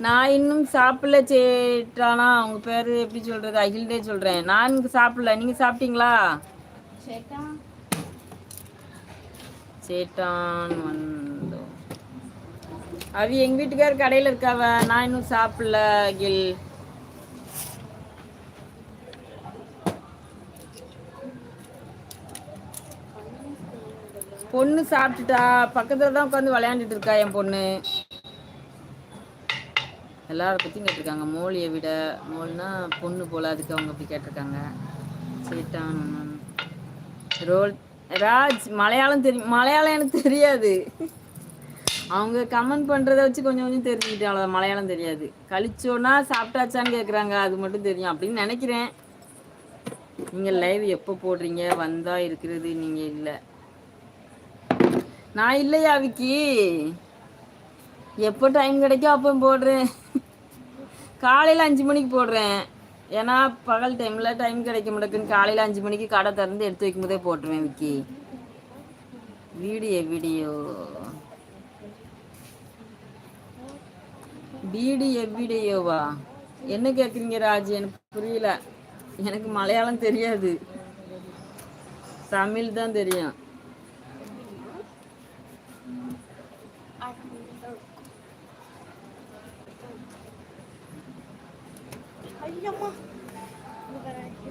நான் இன்னும் சாப்பிடல சேட்டானா. உங்க பேரு எப்படி சொல்றது? அகில்டே சொல்றேன். நான் இங்க சாப்பிடல. நீங்க சாப்பிட்டீங்களா? சேட்டான் வந்தோம். அவி எங்க வீட்டுக்கார் கடையில இருக்காவ. நான் இன்னும் சாப்பிடல அகில். பொண்ணு சாப்பிட்டுட்டா. பக்கத்துல தான் உட்காந்து விளையாண்டுட்டு இருக்கா என் பொண்ணு. எல்லாரை பற்றியும் கேட்டிருக்காங்க. மோலியை விட மோல்னா பொண்ணு போல, அதுக்கு அவங்க அப்படி கேட்டிருக்காங்க. சேட்டான் ரோல் ராஜ் மலையாளம் தெரியும். மலையாளம் எனக்கு தெரியாது. அவங்க கமெண்ட் பண்ணுறத வச்சு கொஞ்சம் கொஞ்சம் தெரிஞ்சுக்கிட்டேன், அவ்வளோ. மலையாளம் தெரியாது. கழிச்சோன்னா சாப்பிட்டாச்சான்னு கேட்குறாங்க, அது மட்டும் தெரியும் அப்படின்னு நினைக்கிறேன். நீங்கள் லைவ் எப்போ போடுறீங்க? வந்தா இருக்கிறது நீங்கள் இல்லை. நான் இல்லையா விக்கி? எப்போ டைம் கிடைக்கும் அப்போ போடுறேன். காலையில் 5 மணிக்கு போடுறேன். ஏன்னா பகல் டைமில் டைம் கிடைக்க மாட்டேங்குன்னு காலையில் 5 மணிக்கு கடை திறந்து எடுத்து வைக்கும் போதே போட்டுருவேன் விக்கி. வீடியோ வீடியோவா என்ன கேட்குறீங்க ராஜ்? எனக்கு புரியல. எனக்கு மலையாளம் தெரியாது, தமிழ் தான் தெரியும்.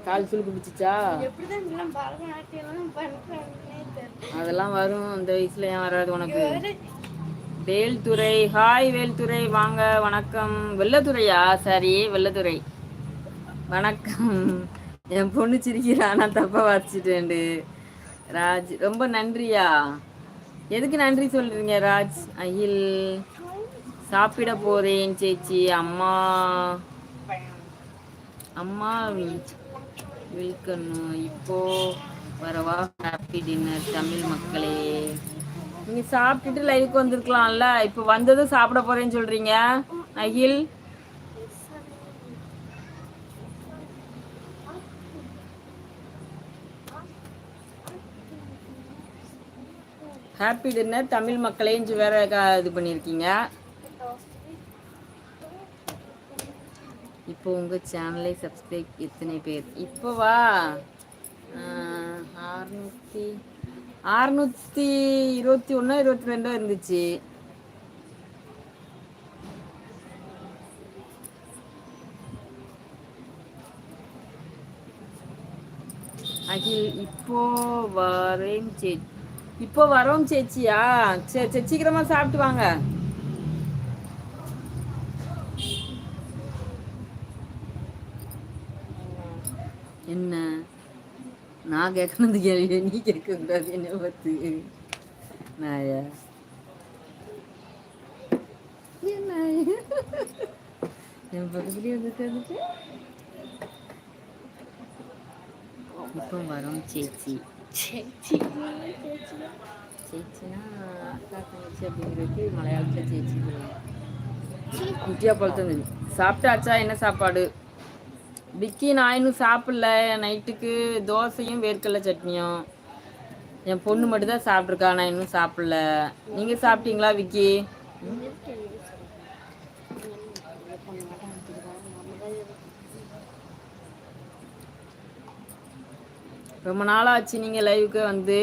கால் சுழுக்கு பிடிச்சிச்சா? அதெல்லாம் வரும். அந்த வயசுல ஏன் வராது உனக்கு? வேல்துறை, ஹாய் வேல்துறை, வாங்க. வணக்கம். வெள்ளத்துறையா? சரி வெள்ளத்துறை, வணக்கம். என் பொண்ணு சிரிக்கிறா, நான் தப்பா வாசிச்சுட்டேன். ராஜ் ரொம்ப நன்றியா? எதுக்கு நன்றி சொல்றீங்க ராஜ்? அகில் சாப்பிட போறேன் சேச்சி. அம்மா அம்மா வில்கணும் இப்போ வரவா? ஹாப்பி டின்னர் தமிழ் மக்களே. நீங்க சாப்பிட்டுட்டு லைவுக்கு வந்திருக்கலாம்ல. இப்போ வந்ததும் சாப்பிட போறேன்னு சொல்றீங்க அகில். ஹாப்பி டின்னர் தமிழ் மக்களேன்னு வேற இது பண்ணியிருக்கீங்க. இப்போ உங்க சேனலை சப்ஸ்கிரைப் எத்தனை பேர்? இப்போவா 621 22 இருந்துச்சு. அகில் இப்போ வரேன் சேச்சி. இப்போ வரோம் சேச்சியா? சரி சீக்கிரமா சாப்பிட்டு வாங்க. என்ன நான் கேட்கறது கேள்வி நீ கேட்க கூடாது. என்ன பத்து நாயா? என் பக்கத்துலயே வந்துட்டு இப்போ வரோம் சேச்சி. சேச்சினா அக்கா தங்கச்சி அப்படிங்கிறதுக்கு மலையாளத்தில் சேச்சி குட்டியா பழத்தது. சாப்பிட்டாச்சா? என்ன சாப்பாடு விக்கி? நான் இன்னும் சாப்பிடல. நைட்டுக்கு தோசையும் வேர்க்கடலை சட்னியும். என் பொண்ணு மட்டும் தான் சாப்பிட்ருக்கா, நான் இன்னும் சாப்பிடல. நீங்க சாப்பிட்டீங்களா விக்கி? ரொம்ப நாளாச்சு நீங்க லைவுக்கு வந்து.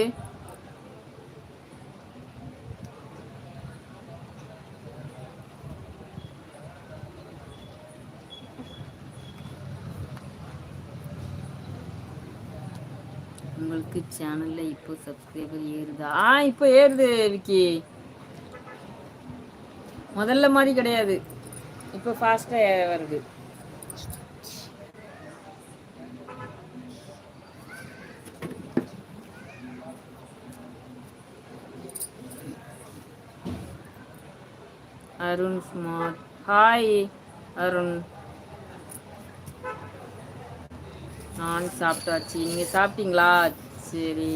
உங்களுக்கு சேனல்ல இப்போ சப்ஸ்கிரைபர் ஏறுதா? இப்போ ஏறுது விக்கி. முதல்ல மாதிரி கிடையாது, இப்போ ஃபாஸ்டா வருது. Arun smart, hi Arun. நான் சாப்பிட்டாச்சு, நீங்க சாப்பிட்டீங்களா? சரி.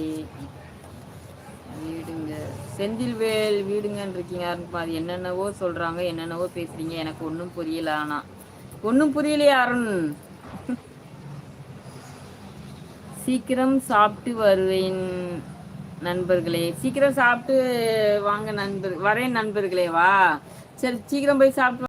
வீடுங்க செந்தில்வேல் வீடுங்கன்னு இருக்கீங்க. அது என்னென்னவோ சொல்றாங்க, என்னென்னவோ பேசுறீங்க, எனக்கு ஒன்றும் புரியல. ஆனா ஒன்றும் புரியலையா அருண்? சீக்கிரம் சாப்பிட்டு வருவேன் நண்பர்களே. சீக்கிரம் சாப்பிட்டு வாங்க வரேன் நண்பர்களே. வா சரி, சீக்கிரம் போய் சாப்பிட்டு